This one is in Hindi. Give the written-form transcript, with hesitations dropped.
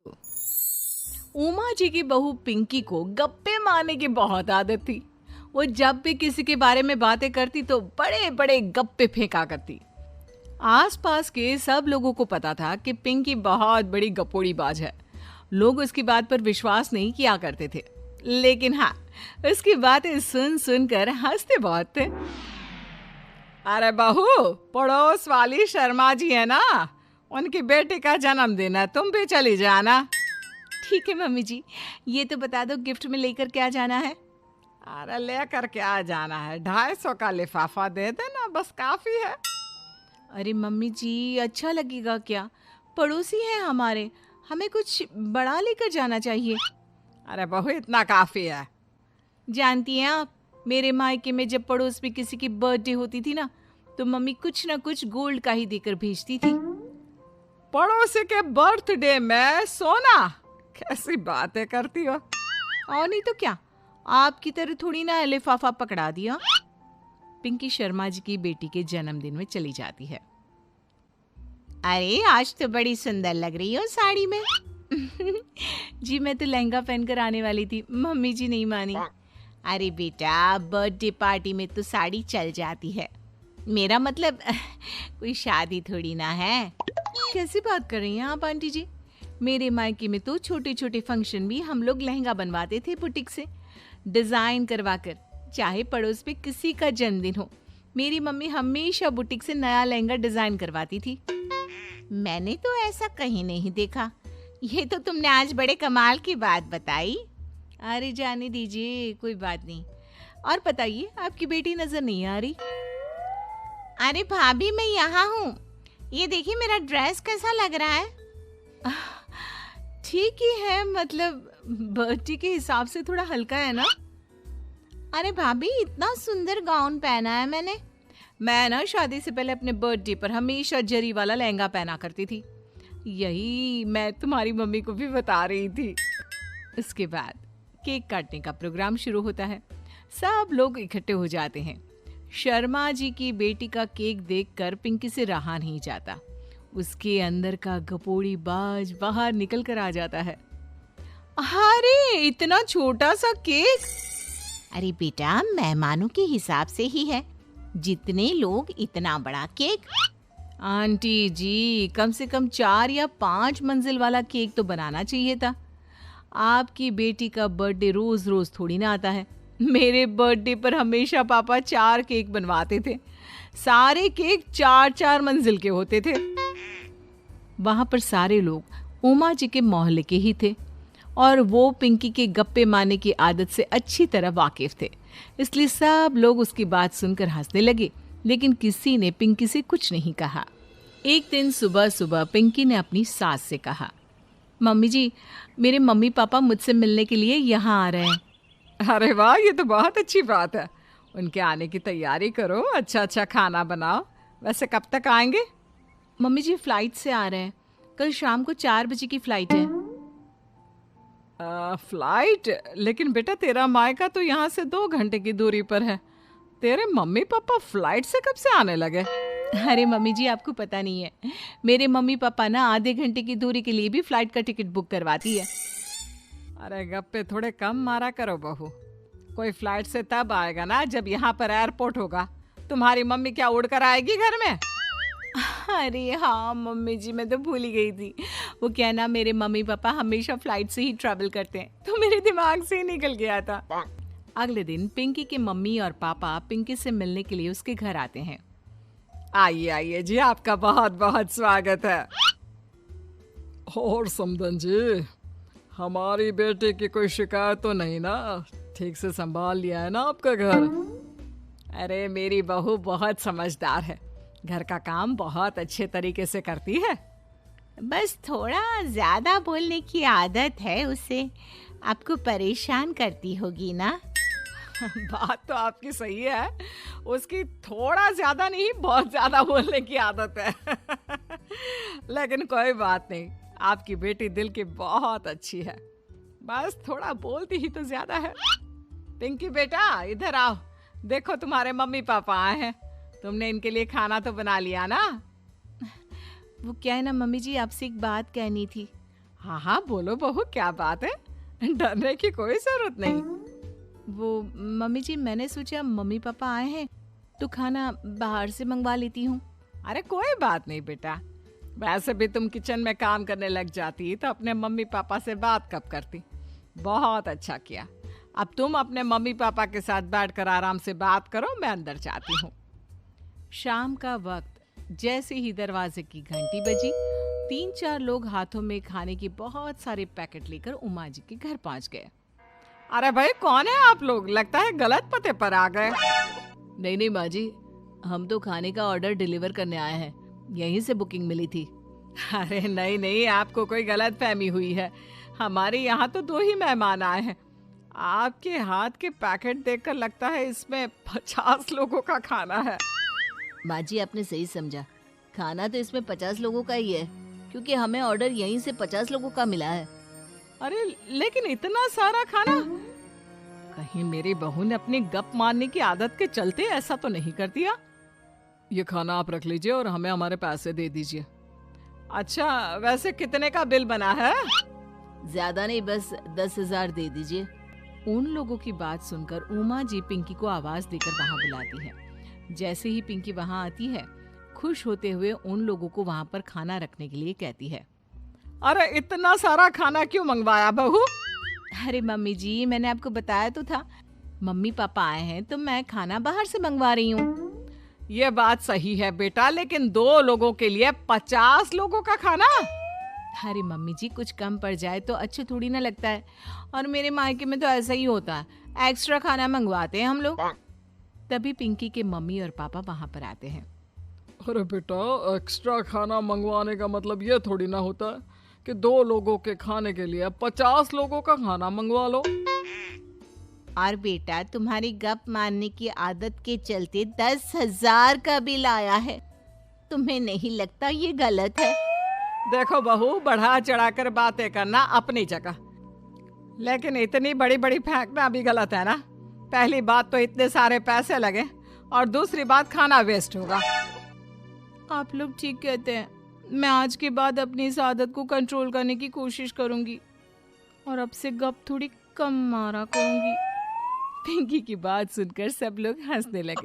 उमा जी की बहू पिंकी को गप्पे मारने की बहुत आदत थी। वो जब भी किसी के बारे में बातें करती तो बड़े बड़े गप्पे फेंका करती। आसपास के सब लोगों को पता था कि पिंकी बहुत बड़ी गपोड़ी बाज है। लोग उसकी बात पर विश्वास नहीं किया करते थे, लेकिन हाँ, उसकी बातें सुन सुनकर हंसते बहुत थे। अरे बहू, पड़ोस वाली शर्मा जी है ना, उनकी बेटी का जन्मदिन है, तुम भी चली जाना। ठीक है मम्मी जी, ये तो बता दो गिफ्ट में लेकर क्या जाना है? अरे लेकर क्या जाना है, 250 का लिफाफा दे देना, बस काफी है। अरे मम्मी जी, अच्छा लगेगा क्या? पड़ोसी हैं हमारे, हमें कुछ बड़ा लेकर जाना चाहिए। अरे बहू, इतना काफी है। जानती हैं आप, मेरे मायके में जब पड़ोस में किसी की बर्थडे होती थी ना, तो मम्मी कुछ ना कुछ गोल्ड का ही देकर भेजती थी। पड़ोसी के बर्थडे में सोना? कैसी बातें करती हो। और नहीं तो क्या, आपकी तरह थोड़ी ना लिफाफा पकड़ा दिया। पिंकी शर्मा जी की बेटी के जन्मदिन में चली जाती है। अरे आज तो बड़ी सुंदर लग रही हो साड़ी में। जी मैं तो लहंगा पहनकर आने वाली थी, मम्मी जी नहीं मानी। अरे बेटा, बर्थडे पार्टी में तो साड़ी चल जाती है, मेरा मतलब कोई शादी थोड़ी ना है। कैसी बात कर रही हैं आप आंटी जी? मेरे मायके में तो छोटे छोटे फंक्शन भी हम लोग लहंगा बनवाते थे बुटीक से, डिजाइन करवा कर। चाहे पड़ोस में किसी का जन्मदिन हो, मेरी मम्मी हमेशा बुटीक से नया लहंगा डिजाइन करवाती थी। मैंने तो ऐसा कहीं नहीं देखा, ये तो तुमने आज बड़े कमाल की बात बताई। अरे जाने दीजिए, कोई बात नहीं। और बताइए, आपकी बेटी नजर नहीं आ रही? अरे भाभी, मैं यहाँ हूँ, ये देखिए मेरा ड्रेस कैसा लग रहा है। ठीक ही है, मतलब बर्थडे के हिसाब से थोड़ा हल्का है ना। अरे भाभी, इतना सुंदर गाउन पहना है मैंने। मैं ना शादी से पहले अपने बर्थडे पर हमेशा जरी वाला लहंगा पहना करती थी, यही मैं तुम्हारी मम्मी को भी बता रही थी। इसके बाद केक काटने का प्रोग्राम शुरू होता है। सब लोग इकट्ठे हो जाते हैं। शर्मा जी की बेटी का केक देखकर पिंकी से रहा नहीं जाता। उसके अंदर का गपोड़ी बाज बाहर निकल कर आ जाता है। अरे इतना छोटा सा केक! अरे बेटा, मेहमानों के हिसाब से ही है, जितने लोग इतना बड़ा केक। आंटी जी, कम से कम 4 या 5 मंजिल वाला केक तो बनाना चाहिए था। आपकी बेटी का बर्थडे रोज रोज थोड़ी ना आता है। मेरे बर्थडे पर हमेशा पापा 4 केक बनवाते थे, सारे केक 4-4 मंजिल के होते थे। वहां पर सारे लोग उमा जी के मोहल्ले के ही थे और वो पिंकी के गप्पे मारने की आदत से अच्छी तरह वाकिफ थे, इसलिए सब लोग उसकी बात सुनकर हंसने लगे, लेकिन किसी ने पिंकी से कुछ नहीं कहा। एक दिन सुबह सुबह पिंकी ने अपनी सास से कहा, मम्मी जी, मेरे मम्मी पापा मुझसे मिलने के लिए यहाँ आ रहे हैं। अरे वाह, ये तो बहुत अच्छी बात है। उनके आने की तैयारी करो, अच्छा अच्छा खाना बनाओ। वैसे कब तक आएंगे? मम्मी जी फ्लाइट से आ रहे हैं, कल शाम को 4 बजे की फ्लाइट है। फ्लाइट? लेकिन बेटा, तेरा मायका तो यहाँ से 2 घंटे की दूरी पर है। तेरे मम्मी पापा फ्लाइट से कब से आने लगे? अरे मम्मी जी, आपको पता नहीं है, मेरे मम्मी पापा ना आधे घंटे की दूरी के लिए भी फ्लाइट का टिकट बुक करवाती है। अरे गप्पे थोड़े कम मारा करो बहू, कोई फ्लाइट से तब आएगा ना जब यहाँ पर एयरपोर्ट होगा। तुम्हारी मम्मी क्या उड़ कर आएगी घर में? अरे हाँ मम्मी जी, मैं तो भूल ही गई थी। वो क्या ना, मेरे मम्मी पापा हमेशा फ्लाइट से ही ट्रैवल करते हैं, तो मेरे दिमाग से ही निकल गया था। अगले दिन पिंकी के मम्मी और पापा पिंकी से मिलने के लिए उसके घर आते हैं। आइए आइए जी, आपका बहुत बहुत स्वागत है। और समदन जी, हमारी बेटी की कोई शिकायत तो नहीं ना? ठीक से संभाल लिया है ना आपका घर? अरे मेरी बहू बहुत समझदार है, घर का काम बहुत अच्छे तरीके से करती है। बस थोड़ा ज्यादा बोलने की आदत है उसे, आपको परेशान करती होगी ना? बात तो आपकी सही है, उसकी थोड़ा ज्यादा नहीं बहुत ज्यादा बोलने की आदत है। लेकिन कोई बात नहीं, आपकी बेटी दिल की बहुत अच्छी है, बस थोड़ा बोलती ही तो ज्यादा है। पिंकी बेटा, इधर आओ, देखो तुम्हारे मम्मी पापा आए हैं, तुमने इनके लिए खाना तो बना लिया ना? वो क्या है ना मम्मी जी, आपसे एक बात कहनी थी। हाँ हाँ बोलो बहू, क्या बात है, डरने की कोई जरूरत नहीं। वो मम्मी जी, मैंने सोचा मम्मी पापा आए हैं तो खाना बाहर से मंगवा लेती हूँ। अरे कोई बात नहीं बेटा, वैसे भी तुम किचन में काम करने लग जाती तो अपने मम्मी पापा से बात कब करती। बहुत अच्छा किया। अब तुम अपने मम्मी पापा के साथ बैठकर आराम से बात करो, मैं अंदर जाती हूँ। शाम का वक्त जैसे ही दरवाजे की घंटी बजी, 3-4 लोग हाथों में खाने की बहुत सारे पैकेट लेकर उमा जी के घर पहुंच गए। अरे भाई कौन है आप लोग, लगता है गलत पते पर आ गए। नहीं नहीं माँ जी, हम तो खाने का ऑर्डर डिलीवर करने आए हैं, यहीं से बुकिंग मिली थी। अरे नहीं नहीं, आपको कोई गलत फहमी हुई है, हमारे यहाँ तो 2 ही मेहमान आए हैं। आपके हाथ के पैकेट देखकर लगता है इसमें 50 लोगों का खाना है। माँ जी आपने सही समझा, खाना तो इसमें 50 लोगों का ही है, क्योंकि हमें ऑर्डर यहीं से 50 लोगों का मिला है। अरे लेकिन इतना सारा खाना, कहीं मेरी बहू ने अपनी गप मारने की आदत के चलते ऐसा तो नहीं कर दिया। ये खाना आप रख लीजिए और हमें हमारे पैसे दे दीजिए। अच्छा वैसे कितने का बिल बना है? ज्यादा नहीं, बस 10,000 दे दीजिए। उन लोगों की बात सुनकर उमा जी पिंकी को आवाज देकर वहां बुलाती है। जैसे ही पिंकी वहां आती है, खुश होते हुए उन लोगों को वहां पर खाना रखने के लिए कहती है। अरे इतना सारा खाना क्यों मंगवाया बहू? अरे मम्मी जी, मैंने आपको बताया तो था, मम्मी पापा आए हैं तो मैं खाना बाहर से मंगवा रही हूँ। ये बात सही है बेटा, लेकिन 2 लोगों के लिए 50 लोगों का खाना? अरे मम्मी जी, कुछ कम पड़ जाए तो अच्छा थोड़ी ना लगता है, और मेरे मायके में तो ऐसा ही होता है, एक्स्ट्रा खाना मंगवाते हैं हम लोग। तभी पिंकी के मम्मी और पापा वहां पर आते हैं। अरे बेटा, एक्स्ट्रा खाना मंगवाने का मतलब ये थोड़ी ना होता है कि 2 लोगों के खाने के लिए 50 लोगों का खाना मंगवा लो। और बेटा, तुम्हारी गप मारने की आदत के चलते 10,000 का बिल आया है, तुम्हें नहीं लगता ये गलत है? देखो बहू, बढ़ा चढ़ाकर बातें करना अपनी जगह, लेकिन इतनी बड़ी बड़ी फेंकना भी गलत है ना। पहली बात तो इतने सारे पैसे लगे, और दूसरी बात खाना वेस्ट होगा। आप लोग ठीक कहते हैं, मैं आज के बाद अपनी इस आदत को कंट्रोल करने की कोशिश करूंगी और अब से गप थोड़ी कम मारा करूंगी। पिंकी की बात सुनकर सब लोग हंसने लगे।